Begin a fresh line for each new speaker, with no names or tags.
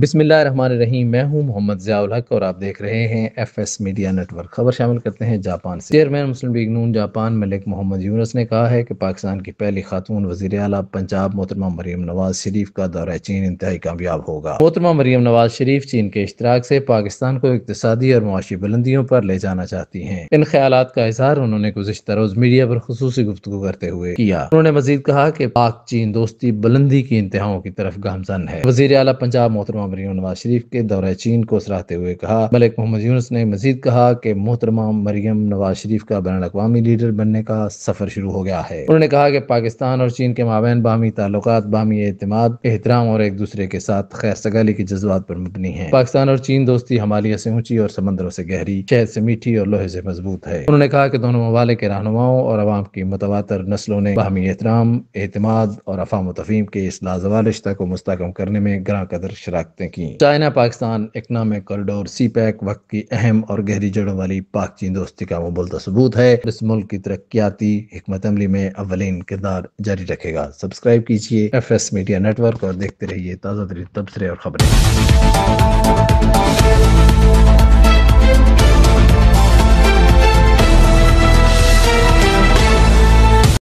بسم اللہ الرحمن الرحیم۔ میں ہوں محمد ضیاء الحق اور آپ دیکھ رہے ہیں F S media network. خبر شامل کرتے ہیں جاپان سے۔ چیئرمین مسلم لیگ نون جاپان ملک محمد یونس نے کہا ہے کہ پاکستان کی پہلی خاتون وزیر اعلیٰ پنجاب محترمہ مریم نواز شریف کا دورہ چین انتہائی کامیاب ہوگا۔ محترمہ مریم نواز شریف چین کے اشتراک سے پاکستان کو اقتصادی اور معاشی بلندیوں پر لے جانا چاہتی ہیں۔ ان خیالات کا اظہار انہوں نے گزشتہ روز میڈیا پر خصوصی گفتگو کرتے ہوئے کیا۔ انہوں نے مزید کہا کہ پاک چین دوستی بلندی کی انتہاؤں کی طرف گامزن ہے۔ وزیر اعلیٰ پنجاب محترمہ مریم نواز شریف کے دورہ چین کو سراہتے ہوئے کہا۔ ملک محمد یونس نے مزید کہا کہ محترمہ مریم نواز شریف کا بین الاقوامی لیڈر بننے کا سفر شروع ہو گیا ہے۔ انہوں نے کہا کہ پاکستان اور چین کے مابین باہمی تعلقات باہمی اعتماد، احترام اور ایک دوسرے کے ساتھ خیر سگالی کی جذبات پر مبنی ہیں۔ پاکستان اور چین دوستی ہمالیہ سے اونچی اور سمندروں سے گہری، شہد سے میٹھی اور لوہے سے مضبوط ہے۔ انہوں نے کہا کہ دونوں ممالک کے رہنماؤں اور عوام کی متواتر نسلوں نے باہمی احترام، اعتماد اور افہام و تفہیم کے اس لازوال رشتہ کو مستحکم کرنے میں گراں قدر شراکتیں کی۔ چائنا پاکستان اکنامک کوریڈور سی پیک وقت کی اہم اور گہری جڑوں والی پاک چین دوستی کا مبلغ ثبوت ہے۔ اس ملک کی ترقیاتی حکمت عملی میں اولین کردار جاری رکھے گا۔ سبسکرائب کیجیے F S media network اور دیکھتے رہیے تازہ ترین تبصرے اور خبریں۔